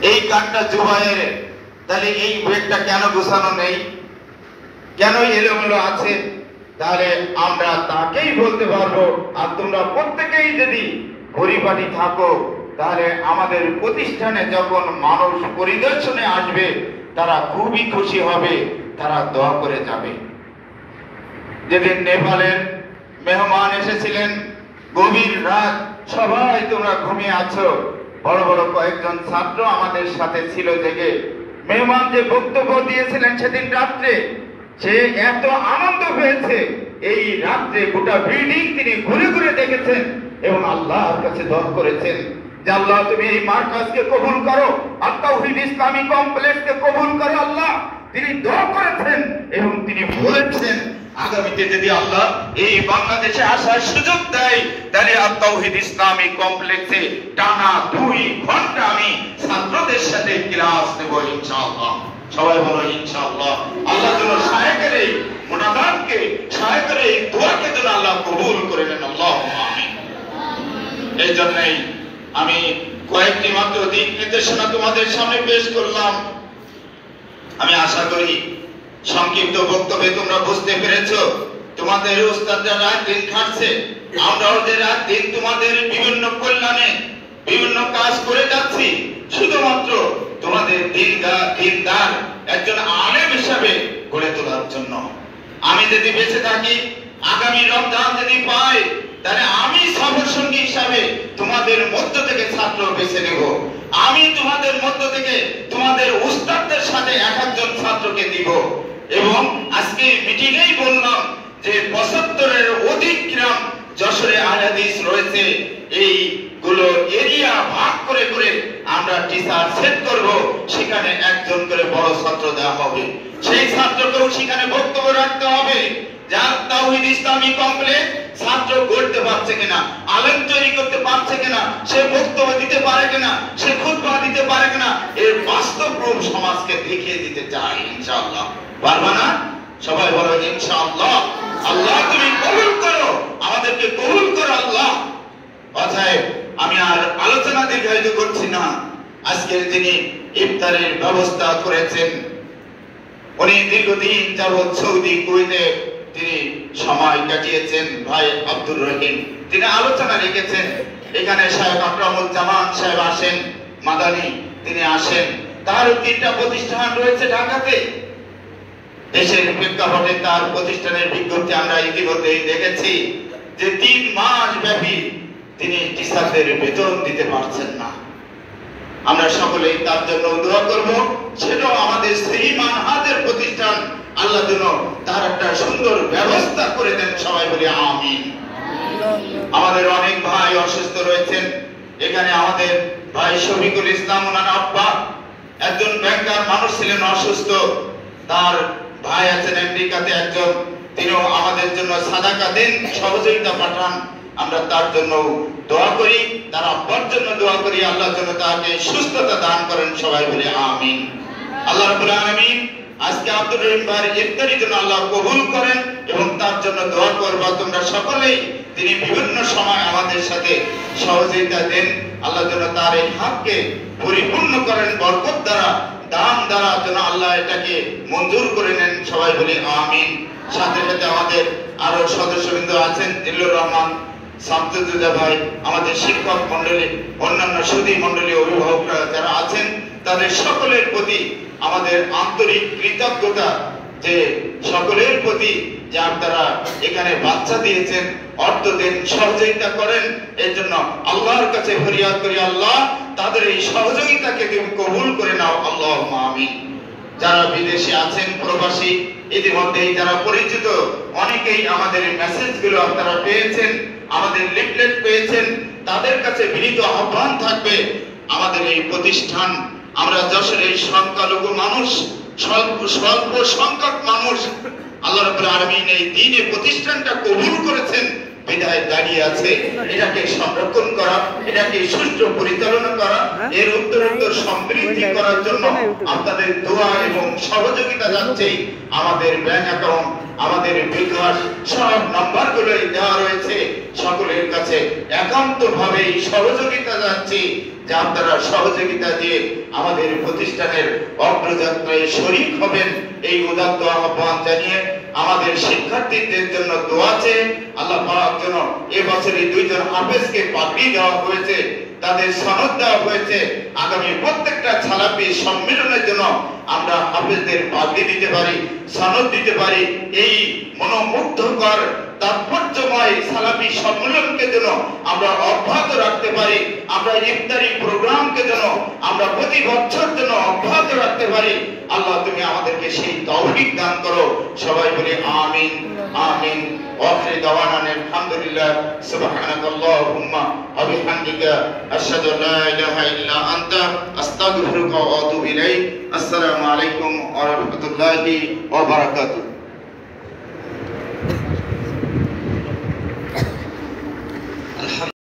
এই কাঠটা জুবাইয়ের, তাহলে এই ব্যাগটা কেন গোছানো নেই, কেন এলোমেলো আছে? তাহলে আমরা তাকেই বলতে পারবো। আর তোমরা প্রত্যেকেই যদি পরিপাটি থাকো, তাহলে আমাদের প্রতিষ্ঠানে যখন মানুষ পরিদর্শনে আসবে তারা খুবই খুশি হবে, তারা দোয়া করে যাবে। যেদিন নেপালের মেহমান এসেছিলেন, গভীর রাত, সবাই তোমরা ঘুমিয়ে আছো, বড় বড় কয়েকজন ছাত্র আমাদের সাথে ছিল জেগে। মেহমান যে বক্তব্য দিয়েছিলেন সেদিন রাত্রে, সে এত আনন্দ পেয়েছে, এই রাত্রে গোটা বিল্ডিং তিনি ঘুরে ঘুরে দেখেছেন এবং আল্লাহর কাছে দোয়া করেছেন যে আল্লাহ তুমি এই মার্কাজকে কবুল করো, আত-তাওহীদ ইসলামী কমপ্লেক্সকে কবুল করো আল্লাহ। তিনি দোয়া করেছেন এবং তিনি বলেছেন আগামীতে যদি আল্লাহ এই বাংলাদেশে আসার সুযোগ দেয়, তাহলে আত-তাওহীদ ইসলামী কমপ্লেক্সে টানা 2 ঘন্টা আমি ছাত্রদের সাথে ক্লাস নেব ইনশাআল্লাহ। সবাই বলো ইনশাআল্লাহ। আল্লাহ যেন শায়েখের এই মুনাজাতকে, শায়েখের এই দোয়াকে যেন আল্লাহ কবুল করে নেন, আল্লাহুম্মা আমিন। এই জন্যই আমি কয়েকটি মাত্র দিক নির্দেশনা তোমাদের সামনে পেশ করলাম। আমি আশা করি সংক্ষিপ্ত বক্তব্যে তোমরা বুঝতে পেরেছো। তোমাদের উস্তাদরা রাত দিন খাটছে, আমরাও যে রাত দিন তোমাদের বিভিন্ন কল্যাণে বিভিন্ন কাজ করে যাচ্ছি, শুধুমাত্র তোমাদের দিনদার একজন আলেম হিসাবে গড়ে তোলার জন্য। আমি যদি বেঁচে থাকি, আগামী রমজান যদি পাই, তাহলে আমি সফর সঙ্গী হিসাবে তোমাদের মধ্য থেকে ছাত্র বেছে নেব। আমি তোমাদের মধ্য থেকে তোমাদের উস্তাদদের সাথে এক একজন ছাত্রকে দিব। এবং আজকে মিটিংয়েই বললাম যে 75-এর অধিক গ্রাম যশোরে আহলে হাদিস রয়েছে, এইগুলো এরিয়া ভাগ করে করে আমরা টিচার সেট করব, সেখানে একজন করে বড় ছাত্র দেওয়া হবে। সেই ছাত্রকেও সেখানে বক্তব্য রাখতে হবে। যার তাওহীদ ইসলামী কমপ্লেক্স ছাত্র গড়তে পারছে কিনা, আলেম তৈরি করতে পারছে কিনা, সে বক্তব্য দিতে পারে কিনা, সে খুতবা দিতে পারে কিনা, এর বাস্তব রূপ সমাজকে দেখিয়ে দিতে চাই ইনশাআল্লাহ। পারবা না? সবাই বলো ইনশাআল্লাহ। আল্লাহ তুমি কবুল করো, আমাদেরকে কবুল করো আল্লাহ। অতএব আমি আর আলোচনা দীর্ঘায়িত করছি না। আজকের যিনি ইফতারের ব্যবস্থা করেছেন, উনি দীর্ঘদিন যাবৎ সৌদি কুয়েতে তিনি সময় কাটিয়েছেন, ভাই আব্দুর রহিম, তিনি আলোচনা রেখেছেন। এখানে সাহেব আকরামুজ্জামান সাহেব আসেন, মাদানী তিনি আসেন। তার 3টা প্রতিষ্ঠান রয়েছে ঢাকাতে। দেশের প্রেক্ষাপটে তার প্রতিষ্ঠানের বিজ্ঞপ্তি আমরা ইতিমধ্যেই দেখেছি যে 3 মাস ব্যাপী তিনি টিচারদের বেতন দিতে পারছেন না। আমরা সকলেই তার জন্য দোয়া করব। সেটাও আমাদের সেই মানহাজের প্রতিষ্ঠান, আল্লাহ যেন তার একটা সুন্দর ব্যবস্থা করে দেন। সবাই বলি আমিন। আমাদের অনেক ভাই অসুস্থ রয়েছেন। এখানে আমাদের ভাই শফিকুল ইসলাম, ওনার আব্বা একজন ব্যাংকার মানুষ ছিলেন, অসুস্থ। তার ভাই আছেন আমেরিকাতে একজন, তিনিও আমাদের জন্য সাদাকা দেন, সহযোগিতা পাঠান। আমরা তার জন্য দোয়া করি, তার আব্বার জন্য দোয়া করি, আল্লাহ যেন তাকে সুস্থতা দান করেন। সবাই বলে আমিন। আল্লাহ রাব্বুল আলামিন আজকে আব্দুর রহিম ভাইয়ের ইফতারির জন্য আল্লাহ কবুল করেন এবং তার জন্য দোয়া করবা তোমরা সকলেই। তিনি বিভিন্ন সময় আমাদের সাথে সহযোগিতা দেন, আল্লাহ যেন তার এই হাতকে পরিপূর্ণ করেন বরকত দ্বারা, দান দ্বারা, যেন আল্লাহ এটাকে মঞ্জুর করে নেন। সবাই বলি আমিন। সাথে সাথে আমাদের আরো সদস্যবৃন্দ আছেন, জিল্লুর রহমান, শামসুজ্জোজা ভাই, আমাদের শিক্ষক মন্ডলী, অন্যান্য সুধী মন্ডলী, অভিভাবকরা যারা আছেন, তাদের সকলের প্রতি আমাদের আন্তরিক কৃতজ্ঞতা যে সকলের প্রতি যে আপনারা এখানে বাচ্চা দিয়েছেন, অর্থ দেন, সহযোগিতা করেন। এর জন্য আল্লাহর কাছে ফরিয়াদ করি, আল্লাহ তাদের এই সহযোগিতাকে তুমি কবুল করে নাও, আল্লাহুম্মা আমিন। যারা বিদেশে আছেন, প্রবাসী, ইতিমধ্যেই যারা পরিচিত, অনেকেই আমাদের মেসেজগুলো আপনারা পেয়েছেন, আমাদের লিফলেট পেয়েছেন। তাদের কাছে বিনীত আহ্বান থাকবে, আমাদের এই প্রতিষ্ঠান, আমরা যশোরের সংখ্যালঘু মানুষ, স্বল্প সংখ্যক মানুষ, আল্লাহ রাব্বুল আলামিন এই দ্বীনের প্রতিষ্ঠানটা কবুল করেছেন, বিদায় দাঁড়িয়ে আছে। এটাকে সংরক্ষণ করা, এটাকে সুষ্ঠু পরিচালনা করা, এর উত্তরোত্তর সমৃদ্ধি করার জন্য আপনাদের দোয়া এবং সহযোগিতা যাচ্ছে। আমাদের ব্যাংক অ্যাকাউন্ট, আমাদের বিকাশ, সব নাম্বারগুলোই দেওয়া রয়েছে। সকলের কাছে একান্তভাবে সহযোগিতা যাচ্ছে। যে আপনারা সহযোগিতা দিয়ে আমাদের প্রতিষ্ঠানের অগ্রযাত্রায় শরীক হবেন, এই উদাত্ত আহ্বান জানিয়ে আমাদের শিক্ষার্থীদের জন্য দোয়া চেয়ে আল্লাহ পাক যেন এবছরে 2 জন হাফেজকে পাগড়ি দেওয়া হয়েছে, তাদের সনদ দেওয়া হয়েছে, আগামী প্রত্যেকটা ছালাফি সম্মেলনের জন্য আমরা হাফেজদের পাগড়ি দিতে পারি, সনদ দিতে পারি। এই মনোমুগ্ধকর তাৎপর্যময় সালাফি সম্মেলনকে যেন আমরা অব্যাহত রাখতে পারি, আমরা ইফতারি প্রোগ্রামকে যেন আমরা প্রতি বছর যেন অব্যাহত রাখতে পারি। আল্লাহ তুমি আমাদেরকে সেই তৌফিক দান করো। সবাই বলি আমিন আমিন। ওয়াখির দাওয়ানা আলহামদুলিল্লাহ। সুবহানাকাল্লাহুম্মা ওয়া বিহামদিকা আশহাদু আল্লা ইলাহা ইল্লা আনতা আস্তাগফিরুকা ওয়া আতুবু ইলাইক। আসসালামু আলাইকুম ওয়া রাহমাতুল্লাহি ওয়া বারাকাতুহু।